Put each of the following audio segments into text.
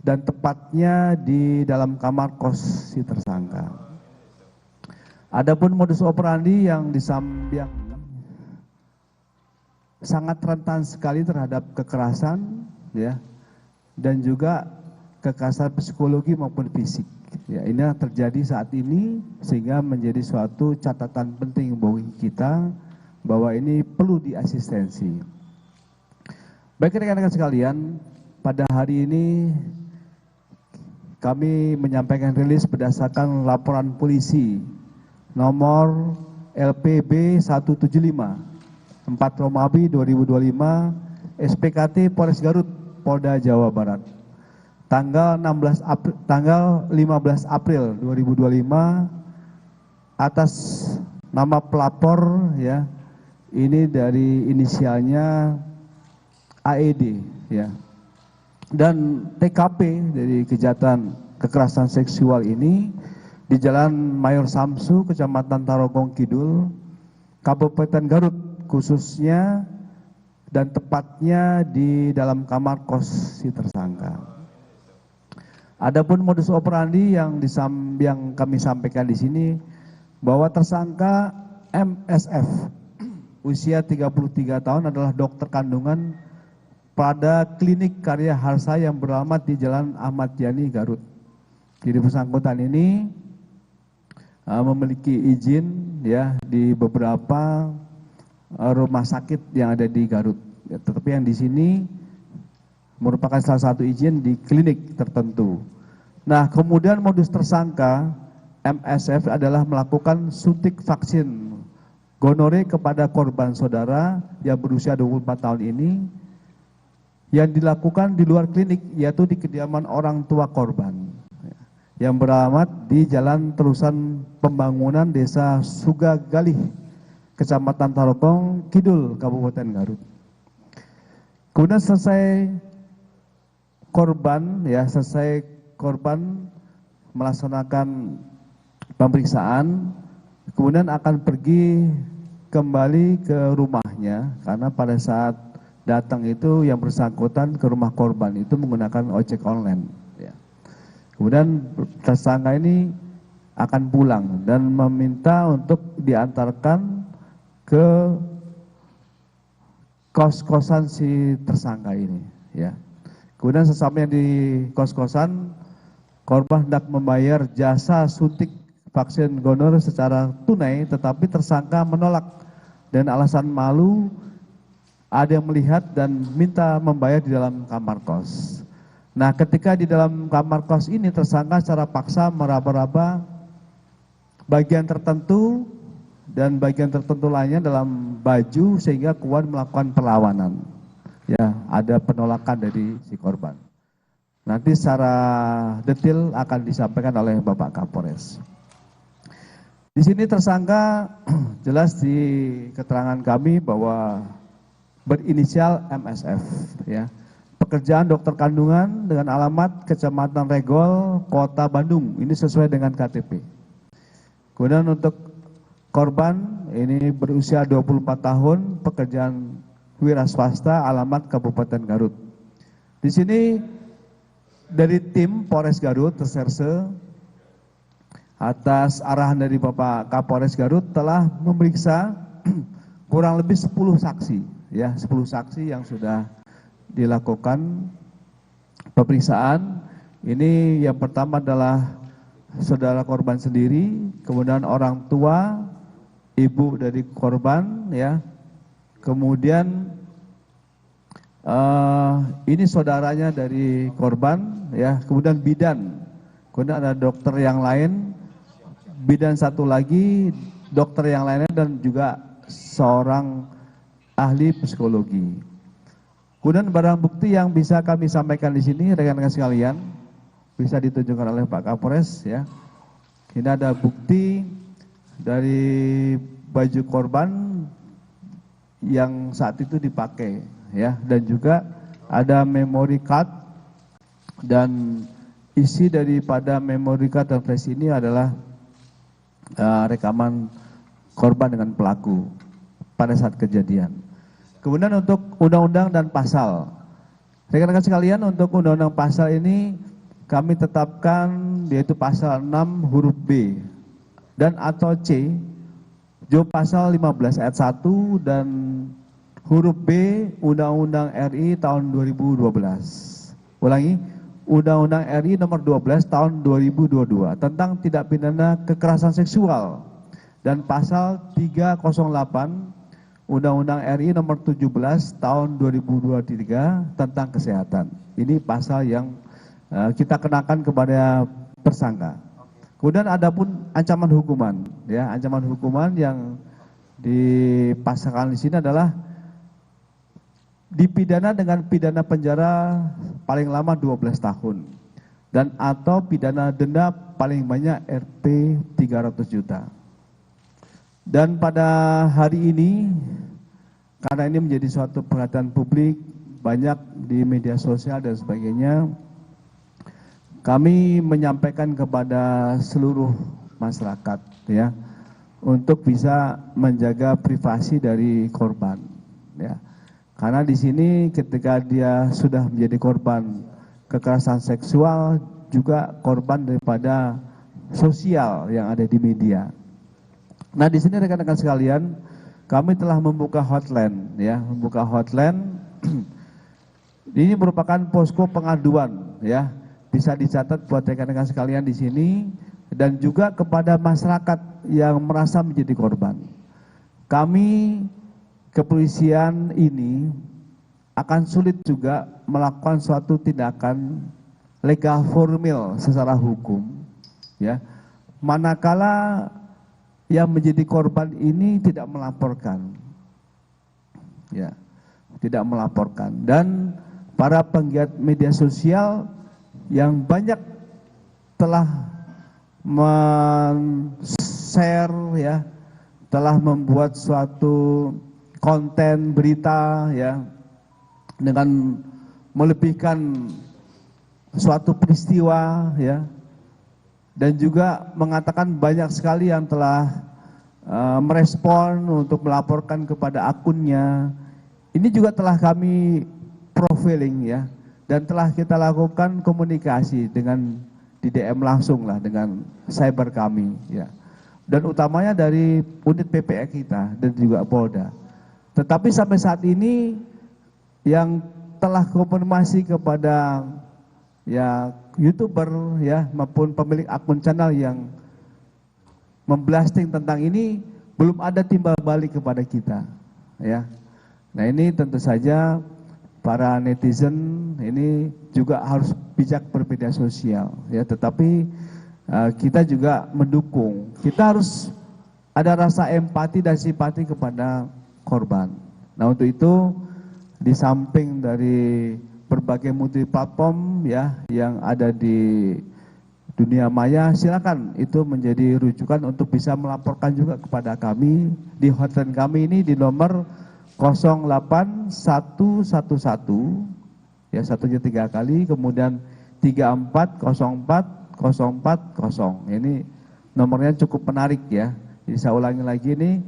dan tepatnya di dalam kamar kos si tersangka. Adapun modus operandi yang sangat rentan sekali terhadap kekerasan, ya, dan juga kekerasan psikologi maupun fisik. Ya, ini yang terjadi saat ini sehingga menjadi suatu catatan penting bagi kita bahwa ini perlu diasistensi. Baik rekan-rekan sekalian, pada hari ini kami menyampaikan rilis berdasarkan laporan polisi nomor LPB 175 4 Romawi 2025 SPKT Polres Garut Polda Jawa Barat tanggal 15 April 2025 atas nama pelapor, ya, ini dari inisialnya AED, ya. Dan TKP dari kejahatan kekerasan seksual ini di Jalan Mayor Samsu, Kecamatan Tarogong Kidul, Kabupaten Garut khususnya, dan tepatnya di dalam kamar kos si tersangka. Adapun modus operandi yang kami sampaikan di sini bahwa tersangka MSF usia 33 tahun adalah dokter kandungan pada klinik Karya Harsa yang beralamat di Jalan Ahmad Yani, Garut. Jadi bersangkutan ini memiliki izin, ya, di beberapa rumah sakit yang ada di Garut. Ya, tetapi yang di sini merupakan salah satu izin di klinik tertentu. Nah, kemudian modus tersangka MSF adalah melakukan suntik vaksin gonore kepada korban saudara yang berusia 24 tahun ini, yang dilakukan di luar klinik, yaitu di kediaman orang tua korban yang beralamat di Jalan Terusan Pembangunan Desa Sugagalih, Kecamatan Tarogong Kidul, Kabupaten Garut. Kemudian selesai korban melaksanakan pemeriksaan, kemudian akan pergi kembali ke rumahnya karena pada saat datang itu yang bersangkutan ke rumah korban itu menggunakan ojek online. Ya. Kemudian tersangka ini akan pulang dan meminta untuk diantarkan ke kos-kosan si tersangka ini. Ya. Kemudian sesampainya di kos-kosan, korban hendak membayar jasa suntik vaksin gonore secara tunai, tetapi tersangka menolak dan alasan malu. Ada yang melihat dan minta membayar di dalam kamar kos. Nah, ketika di dalam kamar kos ini tersangka secara paksa meraba-raba bagian tertentu dan bagian tertentu lainnya dalam baju sehingga kemudian melakukan perlawanan. Ya, ada penolakan dari si korban. Nanti secara detail akan disampaikan oleh Bapak Kapolres. Di sini tersangka jelas di keterangan kami bahwa berinisial MSF, ya. Pekerjaan dokter kandungan dengan alamat Kecamatan Regol, Kota Bandung. Ini sesuai dengan KTP. Kemudian untuk korban ini berusia 24 tahun, pekerjaan wira swasta, alamat Kabupaten Garut. Di sini dari tim Polres Garut Reserse atas arahan dari Bapak Kapolres Garut telah memeriksa kurang lebih 10 saksi. Ya, 10 saksi yang sudah dilakukan pemeriksaan. Ini yang pertama adalah saudara korban sendiri, kemudian orang tua, ibu dari korban, ya. Kemudian ini saudaranya dari korban, ya. Kemudian bidan, kemudian ada dokter yang lain, bidan satu lagi, dokter yang lainnya, dan juga seorang ahli psikologi. Kemudian barang bukti yang bisa kami sampaikan di sini, rekan-rekan sekalian, bisa ditunjukkan oleh Pak Kapolres, ya. Ini ada bukti dari baju korban yang saat itu dipakai, ya, dan juga ada memory card, dan isi daripada memory card dan flash ini adalah rekaman korban dengan pelaku pada saat kejadian. Kemudian untuk undang-undang dan pasal, rekan-rekan sekalian, untuk undang-undang pasal ini kami tetapkan yaitu pasal 6 huruf B dan atau C, junto pasal 15 ayat 1 dan huruf B Undang-Undang RI tahun 2012. Ulangi, Undang-Undang RI nomor 12 tahun 2022 tentang tindak pidana kekerasan seksual dan pasal 308 Undang-Undang RI nomor 17 tahun 2023 tentang kesehatan. Ini pasal yang kita kenakan kepada tersangka. Kemudian ada pun ancaman hukuman, ya, ancaman hukuman yang dipasangkan di sini adalah dipidana dengan pidana penjara paling lama 12 tahun dan atau pidana denda paling banyak Rp 300 juta. Dan pada hari ini, karena ini menjadi suatu perhatian publik banyak di media sosial dan sebagainya, kami menyampaikan kepada seluruh masyarakat, ya, untuk bisa menjaga privasi dari korban, ya. Karena di sini ketika dia sudah menjadi korban kekerasan seksual, juga korban daripada sosial yang ada di media. Nah, di sini rekan-rekan sekalian, kami telah membuka hotline, ya, membuka hotline. Ini merupakan posko pengaduan, ya. Bisa dicatat buat rekan-rekan sekalian di sini dan juga kepada masyarakat yang merasa menjadi korban. Kami kepolisian ini akan sulit juga melakukan suatu tindakan legal formil secara hukum, ya, manakala yang menjadi korban ini tidak melaporkan, ya, tidak melaporkan. Dan para penggiat media sosial yang banyak telah men-share, ya, telah membuat suatu konten berita, ya, dengan melebihkan suatu peristiwa, ya, dan juga mengatakan banyak sekali yang telah merespon untuk melaporkan kepada akunnya. Ini juga telah kami profiling, ya, dan telah kita lakukan komunikasi dengan di DM langsung lah dengan cyber kami, ya, dan utamanya dari unit PPE kita dan juga Polda. Tetapi sampai saat ini yang telah konfirmasi kepada, ya, YouTuber, ya, maupun pemilik akun channel yang memblasting tentang ini belum ada timbal balik kepada kita, ya. Nah, ini tentu saja para netizen ini juga harus bijak bermedia sosial, ya, tetapi kita juga mendukung. Kita harus ada rasa empati dan simpati kepada korban. Nah, untuk itu di samping dari berbagai multi platform, ya, yang ada di dunia maya, silakan itu menjadi rujukan untuk bisa melaporkan juga kepada kami di hotline kami ini di nomor 08111, ya, satunya 3 kali, kemudian 34040440. Ini nomornya cukup menarik, ya. Jadi saya ulangi lagi, ini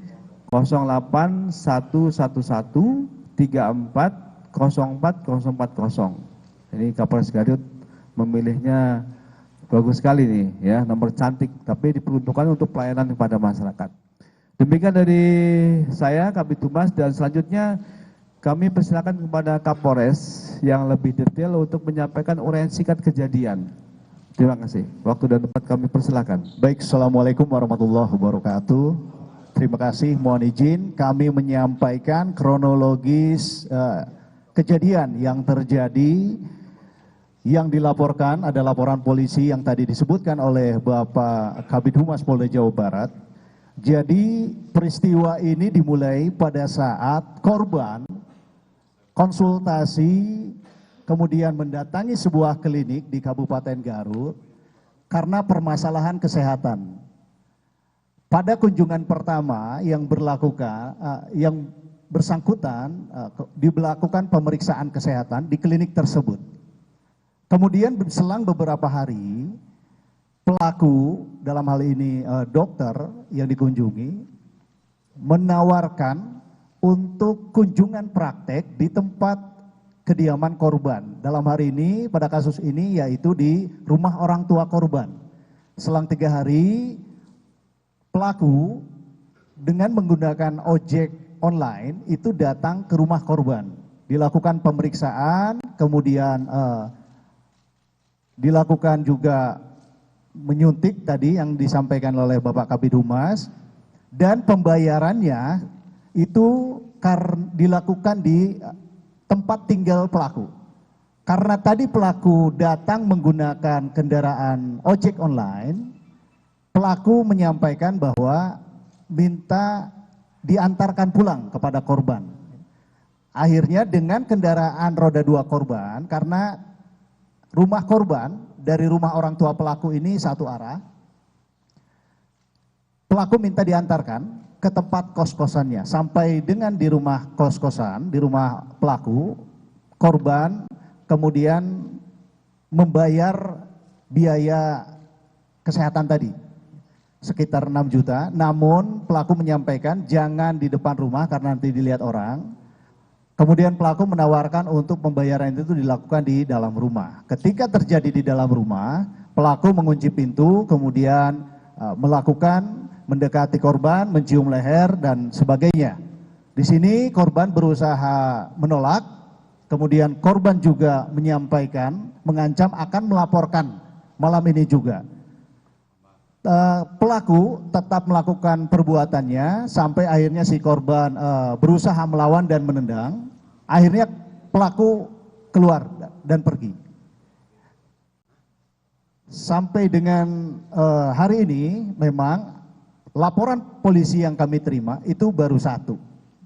08113404040. Ini Kapolres Garut memilihnya bagus sekali nih, ya, nomor cantik, tapi diperuntukkan untuk pelayanan kepada masyarakat. Demikian dari saya, Kabid Humas, dan selanjutnya kami persilakan kepada Kapolres yang lebih detail untuk menyampaikan uraian singkat kejadian. Terima kasih. Waktu dan tempat kami persilakan. Baik, Assalamualaikum warahmatullahi wabarakatuh. Terima kasih, mohon izin kami menyampaikan kronologis kejadian yang terjadi. Yang dilaporkan ada laporan polisi yang tadi disebutkan oleh Bapak Kabid Humas Polda Jawa Barat. Jadi peristiwa ini dimulai pada saat korban konsultasi kemudian mendatangi sebuah klinik di Kabupaten Garut karena permasalahan kesehatan. Pada kunjungan pertama yang bersangkutan dilakukan pemeriksaan kesehatan di klinik tersebut. Kemudian selang beberapa hari, pelaku dalam hal ini dokter yang dikunjungi menawarkan untuk kunjungan praktek di tempat kediaman korban. Dalam hari ini, pada kasus ini yaitu di rumah orang tua korban. Selang 3 hari, pelaku dengan menggunakan ojek online itu datang ke rumah korban. Dilakukan pemeriksaan, kemudian dilakukan juga menyuntik tadi yang disampaikan oleh Bapak Kabid Humas, dan pembayarannya itu dilakukan di tempat tinggal pelaku. Karena tadi pelaku datang menggunakan kendaraan ojek online, pelaku menyampaikan bahwa minta diantarkan pulang kepada korban. Akhirnya dengan kendaraan roda 2 korban, karena rumah korban dari rumah orang tua pelaku ini satu arah, pelaku minta diantarkan ke tempat kos-kosannya. Sampai dengan di rumah kos-kosan, di rumah pelaku, korban kemudian membayar biaya kesehatan tadi sekitar 6 juta. Namun pelaku menyampaikan jangan di depan rumah karena nanti dilihat orang. Kemudian pelaku menawarkan untuk pembayaran itu dilakukan di dalam rumah. Ketika terjadi di dalam rumah, pelaku mengunci pintu, kemudian mendekati korban, mencium leher dan sebagainya. Di sini korban berusaha menolak, kemudian korban juga menyampaikan, mengancam akan melaporkan malam ini juga. Pelaku tetap melakukan perbuatannya sampai akhirnya si korban berusaha melawan dan menendang. Akhirnya pelaku keluar dan pergi. Sampai dengan hari ini memang laporan polisi yang kami terima itu baru 1.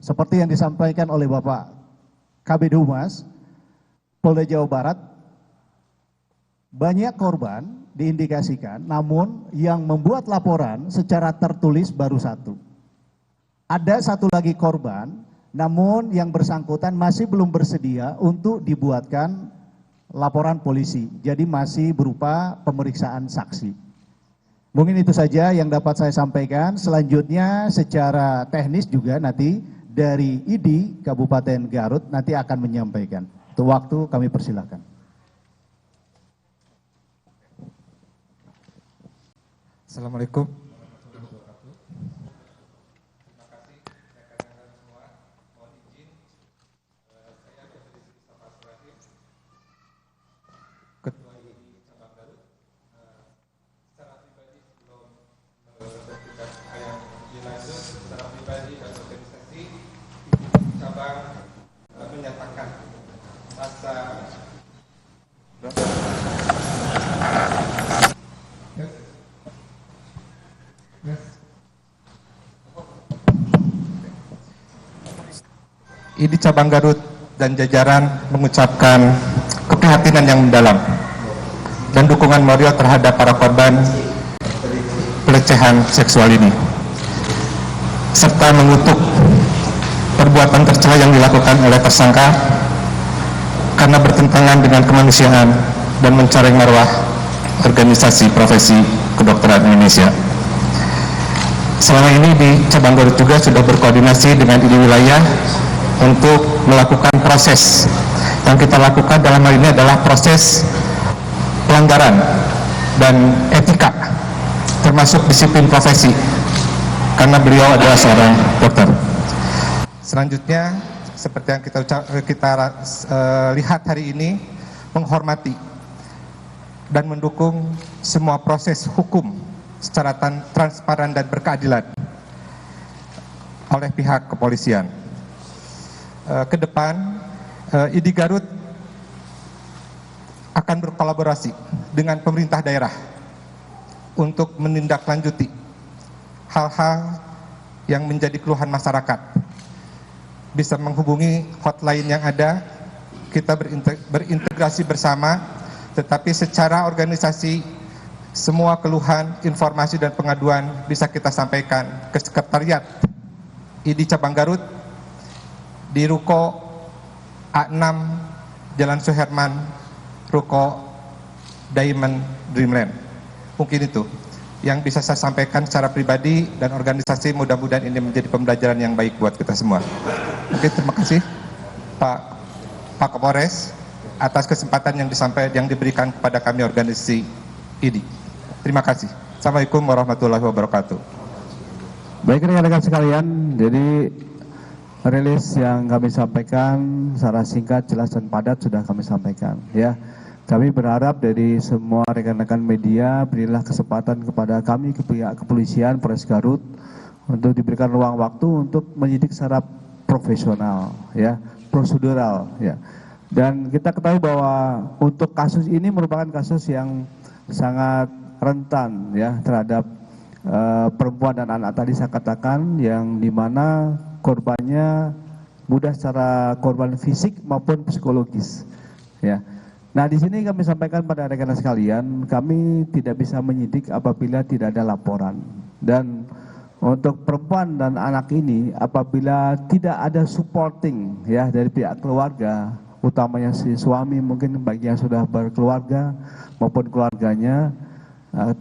Seperti yang disampaikan oleh Bapak Kabid Humas Polda Jawa Barat, banyak korban diindikasikan, namun yang membuat laporan secara tertulis baru 1. Ada 1 lagi korban, namun yang bersangkutan masih belum bersedia untuk dibuatkan laporan polisi. Jadi masih berupa pemeriksaan saksi. Mungkin itu saja yang dapat saya sampaikan. Selanjutnya secara teknis juga nanti dari ID Kabupaten Garut nanti akan menyampaikan. Untuk waktu kami persilakan. Assalamualaikum. Menyatakan rasa ID Cabang Garut dan jajaran mengucapkan keprihatinan yang mendalam dan dukungan moral terhadap para korban pelecehan seksual ini, serta mengutuk perbuatan tercela yang dilakukan oleh tersangka karena bertentangan dengan kemanusiaan dan mencoreng marwah organisasi profesi kedokteran Indonesia. Selama ini di Cabang Garut juga sudah berkoordinasi dengan ID wilayah untuk melakukan proses. Yang kita lakukan dalam hal ini adalah proses pelanggaran dan etika, termasuk disiplin profesi, karena beliau adalah seorang dokter. Selanjutnya, seperti yang kita lihat hari ini, menghormati dan mendukung semua proses hukum secara transparan dan berkeadilan oleh pihak kepolisian. Ke depan, ID Garut akan berkolaborasi dengan pemerintah daerah untuk menindaklanjuti hal-hal yang menjadi keluhan masyarakat. Bisa menghubungi hotline yang ada, kita berintegrasi bersama, tetapi secara organisasi semua keluhan, informasi dan pengaduan bisa kita sampaikan ke Sekretariat ID Cabang Garut di Ruko A6 Jalan Suherman, Ruko Diamond Dreamland. Mungkin itu yang bisa saya sampaikan secara pribadi dan organisasi. Mudah-mudahan ini menjadi pembelajaran yang baik buat kita semua. Oke, terima kasih Pak Pak Kapolres atas kesempatan yang diberikan kepada kami organisasi IDI. Terima kasih. Assalamualaikum warahmatullahi wabarakatuh. Baik rekan-rekan sekalian, jadi rilis yang kami sampaikan secara singkat, jelas dan padat sudah kami sampaikan. Ya, kami berharap dari semua rekan-rekan media berilah kesempatan kepada kami pihak kepolisian Polres Garut untuk diberikan ruang waktu untuk menyidik secara profesional, ya, prosedural, ya. Dan kita ketahui bahwa untuk kasus ini merupakan kasus yang sangat rentan, ya, terhadap perempuan dan anak tadi saya katakan, yang dimana korbannya mudah secara korban fisik maupun psikologis, ya. Nah, di sini kami sampaikan pada rekan-rekan sekalian, kami tidak bisa menyidik apabila tidak ada laporan. Dan untuk perempuan dan anak ini, apabila tidak ada supporting, ya, dari pihak keluarga, utamanya si suami mungkin bagi yang sudah berkeluarga maupun keluarganya,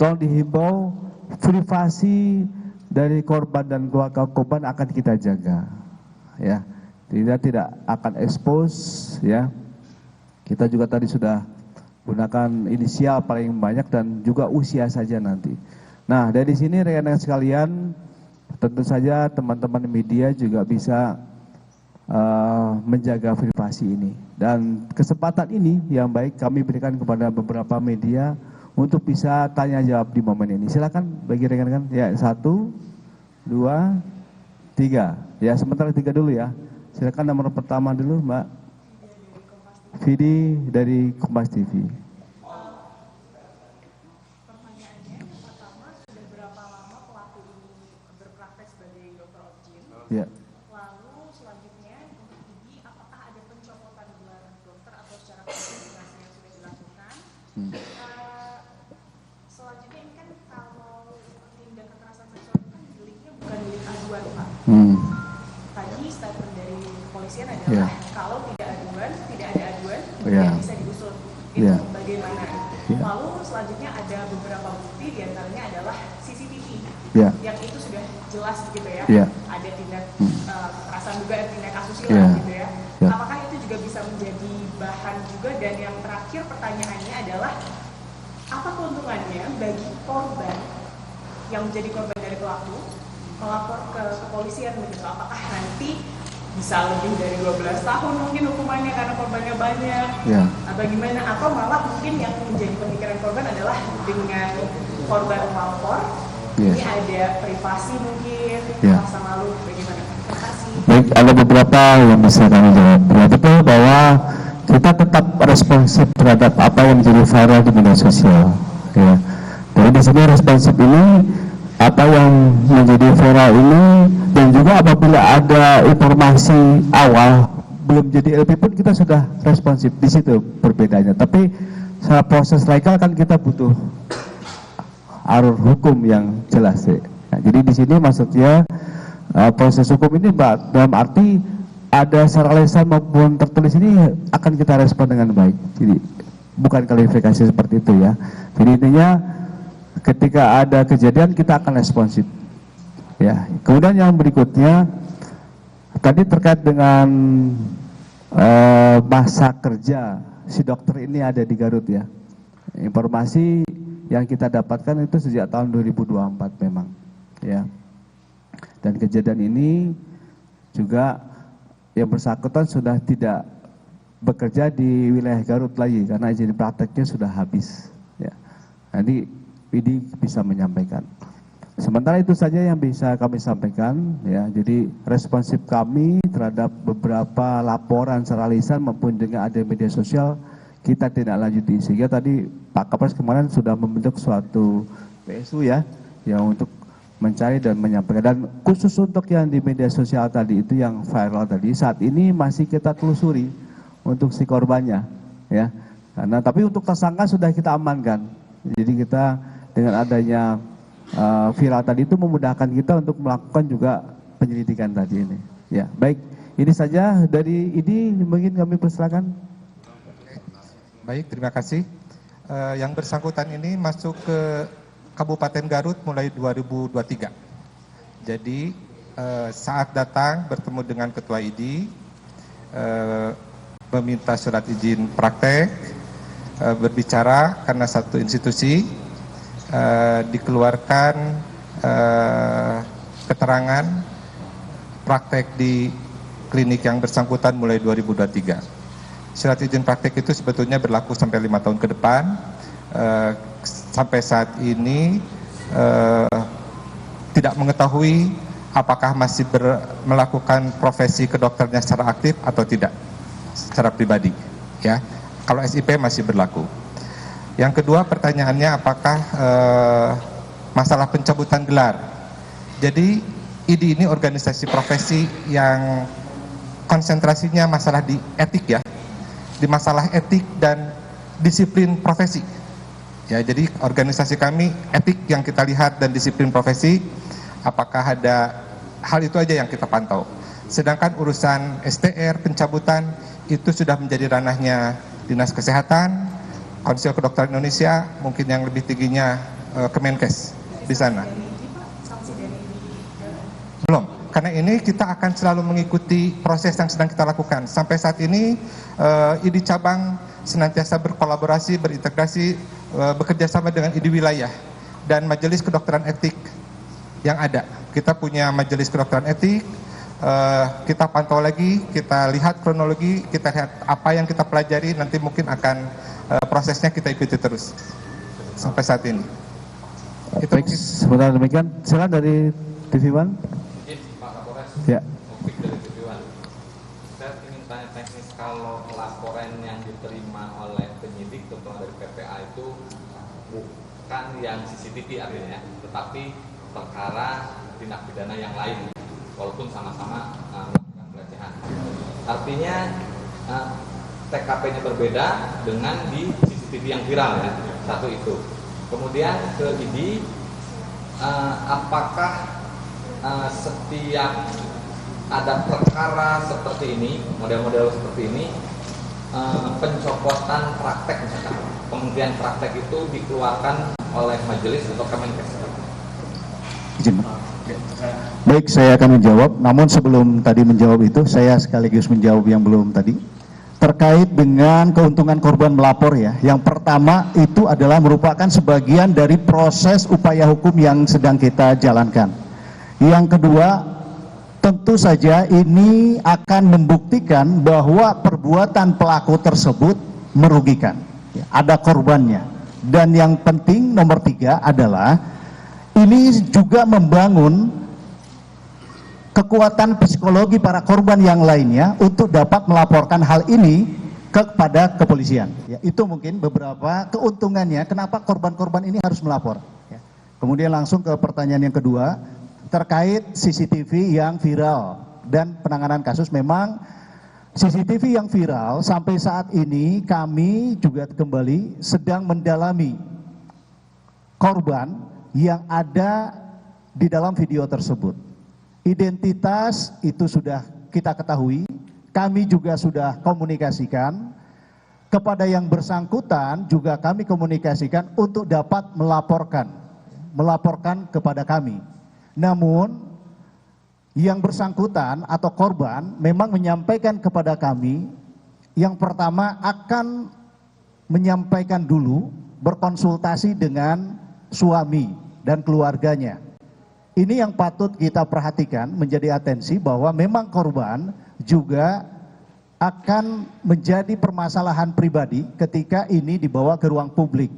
tolong dihimbau privasi dari korban dan keluarga korban akan kita jaga, ya, tidak akan expose, ya. Kita juga tadi sudah gunakan inisial paling banyak dan juga usia saja nanti. Nah, dari sini rekan-rekan sekalian, tentu saja teman-teman media juga bisa menjaga privasi ini, dan kesempatan ini yang baik kami berikan kepada beberapa media untuk bisa tanya jawab di momen ini. Silakan bagi rekan-rekan, ya, 1, 2, 3, ya, sementara 3 dulu, ya. Silakan nomor pertama dulu, Mbak Vidi dari Kompas TV. Pertanyaannya pertama, sudah berapa lama pelaku ini berpraktek sebagai dokter objin? Ya. Lalu selanjutnya untuk ini apakah ada pencopotan gelar dokter atau secara kualifikasi yang sudah dilakukan? Selanjutnya ini kan kalau tindak kekerasan seksual itu kan deliknya bukan delik aduan, Pak. Tadi statement dari kepolisian adalah kalau tidak ada aduan, tidak bisa diusut. Itu bagaimana? Lalu selanjutnya ada beberapa bukti, diantaranya adalah CCTV, yang itu sudah jelas gitu ya. Ada tindak kekerasan juga, tindak asusila gitu ya. Apakah itu juga bisa menjadi bahan juga? Dan yang terakhir pertanyaannya adalah apa keuntungannya bagi korban yang menjadi korban dari pelaku melapor ke kepolisian begitu? Apakah nanti bisa lebih dari 12 tahun mungkin hukumannya karena korbannya banyak, atau gimana? Atau malah mungkin yang menjadi pemikiran korban adalah dengan korban melapor, ini ada privasi mungkin, masa lalu, bagaimana? Terima kasih. Baik, ada beberapa yang bisa kami jawab. Betul bahwa kita tetap responsif terhadap apa yang menjadi viral di media sosial, ya. Jadi di sini responsif ini apa yang menjadi viral ini, dan juga apabila ada informasi awal belum jadi LP pun kita sudah responsif. Di situ perbedaannya. Tapi secara proses legal kan kita butuh alur hukum yang jelas, ya. Nah, jadi di sini maksudnya proses hukum ini, Mbak, dalam arti ada secara lisan maupun tertulis ini akan kita respon dengan baik. Jadi bukan klarifikasi seperti itu, ya. Jadi intinya ketika ada kejadian kita akan responsif, ya. Kemudian yang berikutnya tadi terkait dengan masa kerja si dokter ini ada di Garut, ya. Informasi yang kita dapatkan itu sejak tahun 2024 memang, ya. Dan kejadian ini juga yang bersangkutan sudah tidak bekerja di wilayah Garut lagi karena izin prakteknya sudah habis, ya. Nanti PD bisa menyampaikan. Sementara itu saja yang bisa kami sampaikan, ya. Jadi responsif kami terhadap beberapa laporan secara lisan maupun dengan ada media sosial kita tidak lanjuti. Sehingga tadi Pak Kapolres kemarin sudah membentuk suatu PSU, ya, yang untuk mencari dan menyampaikan. Dan khusus untuk yang di media sosial tadi itu yang viral tadi, saat ini masih kita telusuri untuk si korbannya, ya. Karena tapi untuk tersangka sudah kita amankan. Jadi kita dengan adanya viral tadi itu memudahkan kita untuk melakukan juga penyelidikan tadi ini. Ya, baik. Ini saja dari ID, mungkin kami persilakan. Baik, terima kasih. Yang bersangkutan ini masuk ke Kabupaten Garut mulai 2023. Jadi saat datang bertemu dengan Ketua ID, meminta surat izin praktek, berbicara karena satu institusi dikeluarkan keterangan praktek di klinik yang bersangkutan mulai 2023. Surat izin praktek itu sebetulnya berlaku sampai 5 tahun ke depan. Sampai saat ini tidak mengetahui apakah masih melakukan profesi kedokternya secara aktif atau tidak, secara pribadi. Ya, kalau SIP masih berlaku. Yang kedua pertanyaannya apakah masalah pencabutan gelar. Jadi IDI ini organisasi profesi yang konsentrasinya masalah di etik ya, di masalah etik dan disiplin profesi. Ya, jadi organisasi kami etik yang kita lihat dan disiplin profesi, apakah ada hal itu aja yang kita pantau. Sedangkan urusan STR, pencabutan, itu sudah menjadi ranahnya Dinas Kesehatan, Konsil Kedokteran Indonesia, mungkin yang lebih tingginya Kemenkes di sana. Belum, karena ini kita akan selalu mengikuti proses yang sedang kita lakukan. Sampai saat ini IDI cabang senantiasa berkolaborasi, berintegrasi, bekerja sama dengan IDI wilayah dan majelis kedokteran etik yang ada. Kita punya majelis kedokteran etik, kita pantau lagi, kita lihat kronologi, kita lihat apa yang kita pelajari, nanti mungkin akan prosesnya kita ikuti terus sampai saat ini. Itu Baik, sebentar demikian. Silakan dari TV One. Pak Kapolres, Ya. Taufik dari Tujuan. Saya ingin tanya teknis, kalau laporan yang diterima oleh penyidik terutama dari PPA itu bukan yang CCTV artinya, tetapi perkara tindak pidana yang lain, walaupun sama-sama melakukan pelecehan. Artinya TKP-nya berbeda dengan di CCTV yang viral ya, satu itu. Kemudian ke IDI, apakah setiap ada perkara seperti ini, model-model seperti ini, pencopotan praktek misalkan, penghentian praktek itu dikeluarkan oleh majelis atau Kemenkes? Izin. Baik, saya akan menjawab. Namun sebelum tadi menjawab itu, saya sekaligus menjawab yang belum tadi. Terkait dengan keuntungan korban melapor ya. Yang pertama itu adalah merupakan sebagian dari proses upaya hukum yang sedang kita jalankan. Yang kedua, tentu saja ini akan membuktikan bahwa perbuatan pelaku tersebut merugikan. Ya, ada korbannya. Dan yang penting nomor 3 adalah ini juga membangun kekuatan psikologi para korban yang lainnya untuk dapat melaporkan hal ini kepada kepolisian. Ya, itu mungkin beberapa keuntungannya kenapa korban-korban ini harus melapor. Ya. Kemudian langsung ke pertanyaan yang kedua terkait CCTV yang viral dan penanganan kasus. Memang CCTV yang viral sampai saat ini kami juga kembali sedang mendalami korban yang ada di dalam video tersebut. Identitas itu sudah kita ketahui, kami juga sudah komunikasikan kepada yang bersangkutan, juga kami komunikasikan untuk dapat melaporkan kepada kami. Namun yang bersangkutan atau korban memang menyampaikan kepada kami, yang pertama akan menyampaikan dulu berkonsultasi dengan suami dan keluarganya. Ini yang patut kita perhatikan, menjadi atensi bahwa memang korban juga akan menjadi permasalahan pribadi ketika ini dibawa ke ruang publik.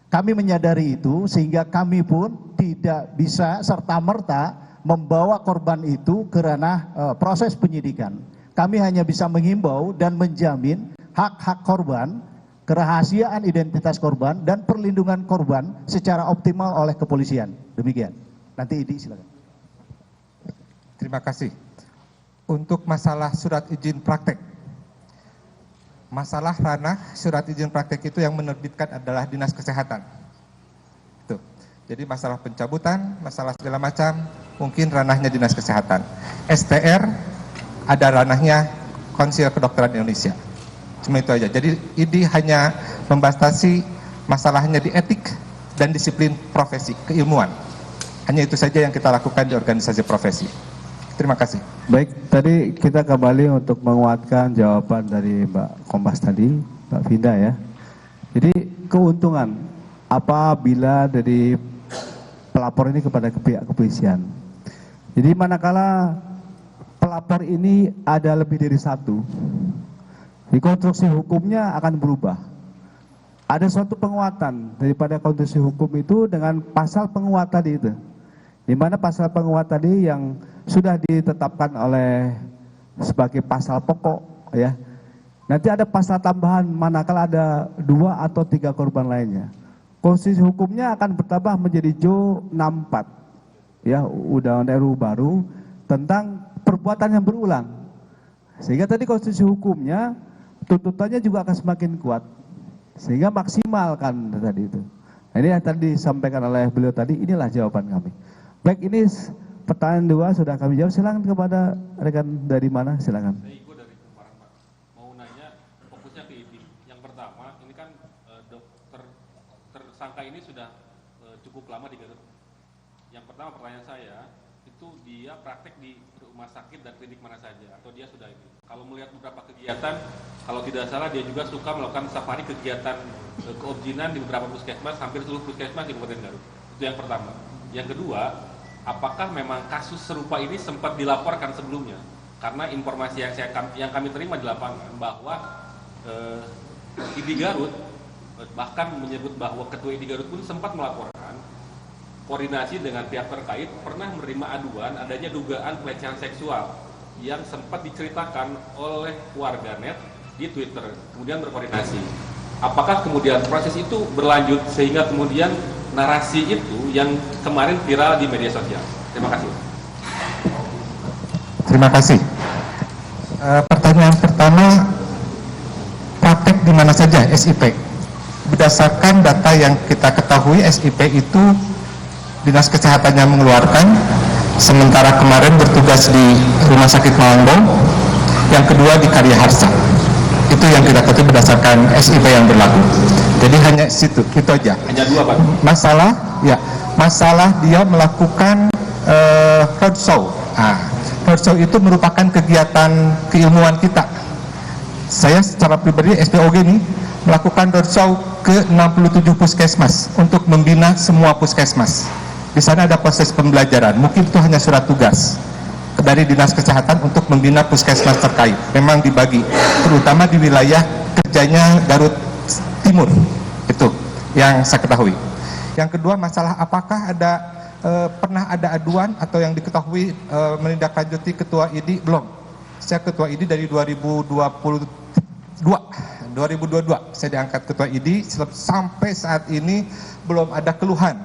Kami menyadari itu sehingga kami pun tidak bisa serta-merta membawa korban itu ke ranah proses penyidikan. Kami hanya bisa menghimbau dan menjamin hak-hak korban, kerahasiaan identitas korban, dan perlindungan korban secara optimal oleh kepolisian. Demikian. Nanti IDI silakan. Terima kasih. Untuk masalah surat izin praktek, masalah ranah surat izin praktek itu yang menerbitkan adalah Dinas Kesehatan. Tuh. Jadi masalah pencabutan, masalah segala macam, mungkin ranahnya Dinas Kesehatan. STR ada ranahnya Konsil Kedokteran Indonesia. Cuma itu aja. Jadi IDI hanya membatasi masalahnya di etik dan disiplin profesi, keilmuan. Hanya itu saja yang kita lakukan di organisasi profesi. Terima kasih. Baik, tadi kita kembali untuk menguatkan jawaban dari Mbak Kompas tadi, Mbak Vinda ya. Jadi keuntungan apabila dari pelapor ini kepada pihak kepolisian. Jadi manakala pelapor ini ada lebih dari satu, di konstruksi hukumnya akan berubah. Ada suatu penguatan daripada konstruksi hukum itu dengan pasal penguat tadi itu. Di mana pasal penguat tadi yang sudah ditetapkan oleh sebagai pasal pokok ya. Nanti ada pasal tambahan manakala ada 2 atau 3 korban lainnya. Konstruksi hukumnya akan bertambah menjadi JO 64 ya, undang-undang RUU baru tentang perbuatan yang berulang. Sehingga tadi konstruksi hukumnya tuntutannya juga akan semakin kuat. Sehingga maksimalkan tadi itu. Nah, ini yang tadi disampaikan oleh beliau tadi, inilah jawaban kami. Baik, ini pertanyaan 2 sudah kami jawab. Silakan kepada rekan dari mana, silakan. Saya Iko dari Kumparan, Pak. Mau nanya fokusnya ke IDI. Yang pertama, ini kan dokter tersangka ini sudah cukup lama di Garut. Yang pertama pertanyaan saya, itu dia praktek di rumah sakit dan klinik mana saja, atau dia sudah ini? Kalau melihat beberapa kegiatan, kalau tidak salah dia juga suka melakukan safari kegiatan keobjinan di beberapa puskesmas, hampir seluruh puskesmas di Kabupaten Garut. Itu yang pertama. Yang kedua, apakah memang kasus serupa ini sempat dilaporkan sebelumnya? Karena informasi yang kami terima di lapangan bahwa ID Garut bahkan menyebut bahwa ketua ID Garut pun sempat melaporkan koordinasi dengan pihak terkait pernah menerima aduan adanya dugaan pelecehan seksual yang sempat diceritakan oleh warganet di Twitter, kemudian berkoordinasi. Apakah kemudian proses itu berlanjut sehingga kemudian narasi itu yang kemarin viral di media sosial? Terima kasih. Terima kasih. Pertanyaan pertama, praktek di mana saja SIP? Berdasarkan data yang kita ketahui, SIP itu Dinas Kesehatannya mengeluarkan, sementara kemarin bertugas di Rumah Sakit Malangbong, yang kedua di Karya Harsa. Itu yang kita ketahui berdasarkan SIP yang berlaku. Jadi hanya situ, itu aja. Hanya 2, Pak. Masalah dia melakukan roadshow. Roadshow itu merupakan kegiatan keilmuan kita. Saya secara pribadi SPOG ini melakukan roadshow ke 67 puskesmas untuk membina semua puskesmas. Di sana ada proses pembelajaran, mungkin itu hanya surat tugas dari Dinas Kesehatan untuk membina puskesmas terkait. Memang dibagi, terutama di wilayah kerjanya Garut Timur, itu yang saya ketahui. Yang kedua, masalah apakah ada pernah ada aduan atau yang diketahui menindaklanjuti ketua ID, belum. Saya ketua ID dari 2022, saya diangkat ketua ID, sampai saat ini belum ada keluhan,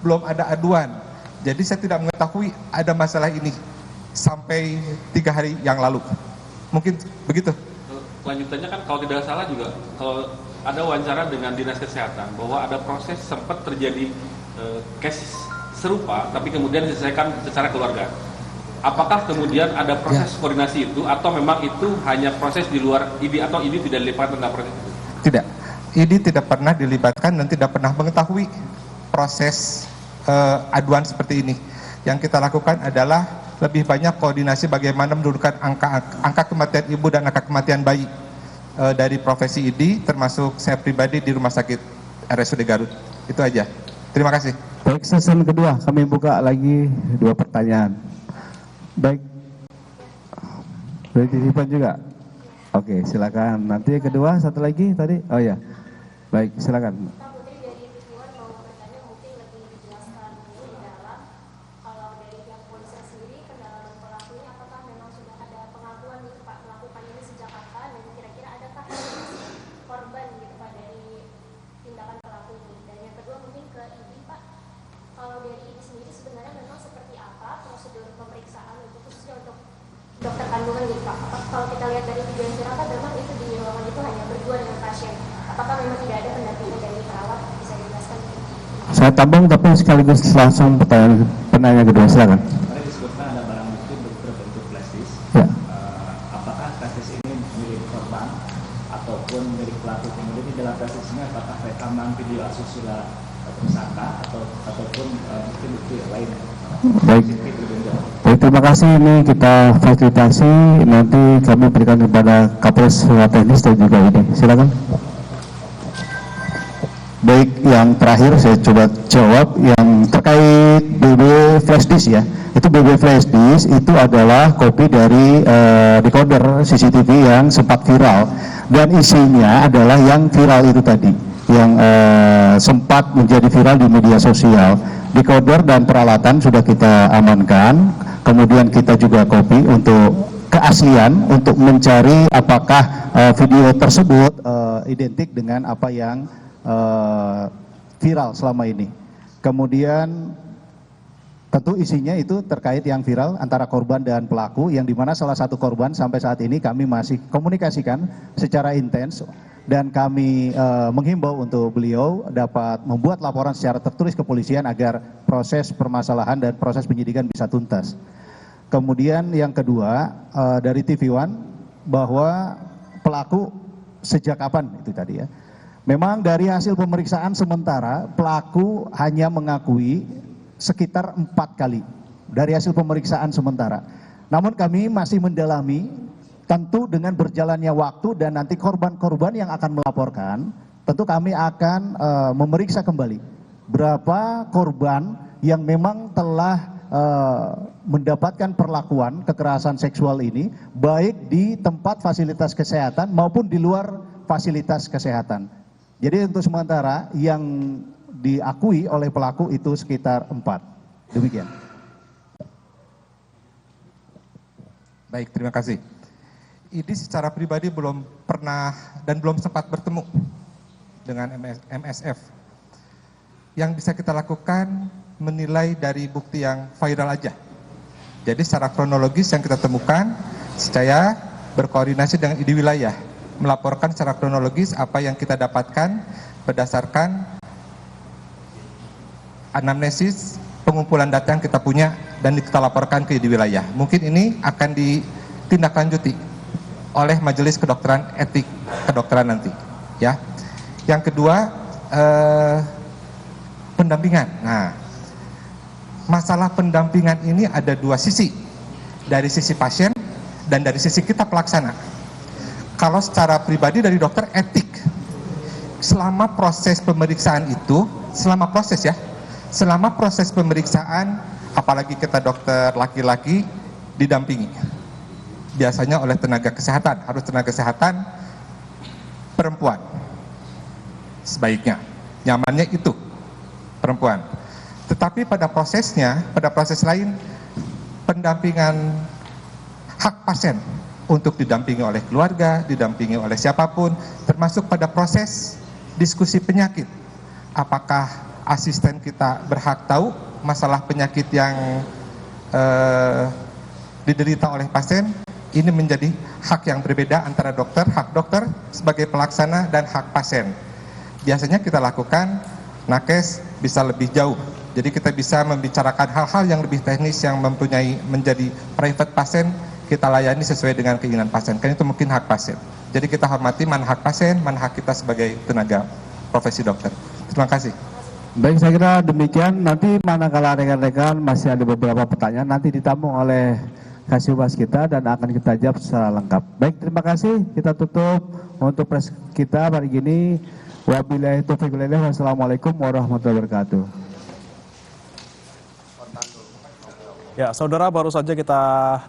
belum ada aduan. Jadi saya tidak mengetahui ada masalah ini sampai 3 hari yang lalu. Mungkin begitu. Lanjutannya kan kalau tidak salah juga, kalau ada wawancara dengan Dinas Kesehatan bahwa ada proses sempat terjadi case serupa, tapi kemudian diselesaikan secara keluarga. Apakah kemudian ada proses koordinasi itu, atau memang itu hanya proses di luar ID, atau ID tidak dilibatkan dalam proses itu? Tidak, ID tidak pernah dilibatkan dan tidak pernah mengetahui proses aduan seperti ini. Yang kita lakukan adalah lebih banyak koordinasi bagaimana menurunkan angka kematian ibu dan angka kematian bayi dari profesi ID, termasuk saya pribadi di Rumah Sakit RSUD Garut. Itu aja. Terima kasih. Baik, sesi kedua kami buka lagi 2 pertanyaan. Baik, boleh dititipkan juga. Oke, silakan. Nanti yang kedua, satu lagi tadi. Oh ya, baik, silakan. Dokter kandungan gitu Pak. Kalau kita lihat dari video yang viral kan memang itu di ruangan itu hanya berdua dengan pasien. Apakah memang tidak ada pendampingan dari perawat? Bisa dijelaskan? Saya tambang tapi sekaligus langsung pertanyaan kedua, silakan. Tadi disebutkan ada barang bukti berbentuk flash disk. Ya. Apakah flash disk ini milik korban ataupun milik pelaku? Kemudian di dalam flash disk ini apakah rekaman video asusila tersangka ataupun bukti-bukti yang lain. Baik. Baik, terima kasih. Ini kita fasilitasi, nanti kami berikan kepada Kapolres Teknis dan juga ini. Silakan. Baik, yang terakhir saya coba jawab yang terkait BB flash disk ya. Itu BB flash disk itu adalah kopi dari decoder CCTV yang sempat viral dan isinya adalah yang viral itu tadi, yang sempat menjadi viral di media sosial. Decoder dan peralatan sudah kita amankan, kemudian kita juga kopi untuk keaslian untuk mencari apakah video tersebut identik dengan apa yang viral selama ini. Kemudian tentu isinya itu terkait yang viral antara korban dan pelaku, yang dimana salah satu korban sampai saat ini kami masih komunikasikan secara intens dan kami menghimbau untuk beliau dapat membuat laporan secara tertulis ke kepolisian agar proses permasalahan dan proses penyidikan bisa tuntas. Kemudian yang kedua dari TV One, bahwa pelaku sejak kapan itu tadi ya. Memang dari hasil pemeriksaan sementara pelaku hanya mengakui sekitar 4 kali dari hasil pemeriksaan sementara. Namun kami masih mendalami, tentu dengan berjalannya waktu dan nanti korban-korban yang akan melaporkan, tentu kami akan memeriksa kembali berapa korban yang memang telah mendapatkan perlakuan kekerasan seksual ini, baik di tempat fasilitas kesehatan maupun di luar fasilitas kesehatan. Jadi untuk sementara yang diakui oleh pelaku itu sekitar 4. Demikian. Baik, terima kasih. Ini secara pribadi belum pernah dan belum sempat bertemu dengan MSF. Yang bisa kita lakukan menilai dari bukti yang viral aja. Jadi secara kronologis yang kita temukan, saya berkoordinasi dengan ID wilayah, melaporkan secara kronologis apa yang kita dapatkan berdasarkan anamnesis, pengumpulan data yang kita punya dan kita laporkan ke ID wilayah. Mungkin ini akan ditindaklanjuti oleh Majelis Kedokteran Etik Kedokteran nanti, ya. Yang kedua, pendampingan. Nah, masalah pendampingan ini ada dua sisi, dari sisi pasien dan dari sisi kita pelaksana. Kalau secara pribadi dari dokter etik, selama proses pemeriksaan itu, selama proses pemeriksaan, apalagi kita dokter laki-laki, didampingi. Biasanya oleh tenaga kesehatan, harus tenaga kesehatan perempuan. Sebaiknya, nyamannya itu perempuan. Tetapi pada prosesnya, pada proses lain, pendampingan hak pasien untuk didampingi oleh keluarga, didampingi oleh siapapun, termasuk pada proses diskusi penyakit. Apakah asisten kita berhak tahu masalah penyakit yang diderita oleh pasien? Ini menjadi hak yang berbeda antara dokter, hak dokter sebagai pelaksana dan hak pasien. Biasanya kita lakukan nakes bisa lebih jauh. Jadi kita bisa membicarakan hal-hal yang lebih teknis yang menjadi private pasien, kita layani sesuai dengan keinginan pasien. Karena itu mungkin hak pasien. Jadi kita hormati mana hak pasien, mana hak kita sebagai tenaga profesi dokter. Terima kasih. Baik, saya kira demikian. Nanti manakala rekan-rekan masih ada beberapa pertanyaan, nanti ditampung oleh Kasubas kita dan akan kita jawab secara lengkap. Baik, terima kasih. Kita tutup untuk press kita hari ini. Wabillahi taufiq wal hidayah. Wassalamualaikum warahmatullahi wabarakatuh. Ya, saudara, baru saja kita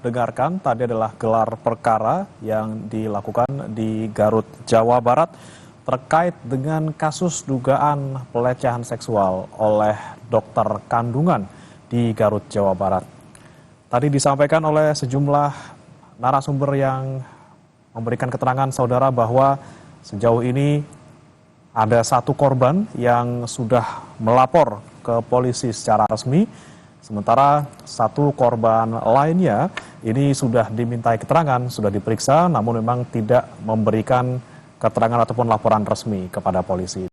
dengarkan tadi adalah gelar perkara yang dilakukan di Garut, Jawa Barat terkait dengan kasus dugaan pelecehan seksual oleh dokter kandungan di Garut, Jawa Barat. Tadi disampaikan oleh sejumlah narasumber yang memberikan keterangan saudara bahwa sejauh ini ada satu korban yang sudah melapor ke polisi secara resmi, sementara satu korban lainnya ini sudah dimintai keterangan, sudah diperiksa, namun memang tidak memberikan keterangan ataupun laporan resmi kepada polisi.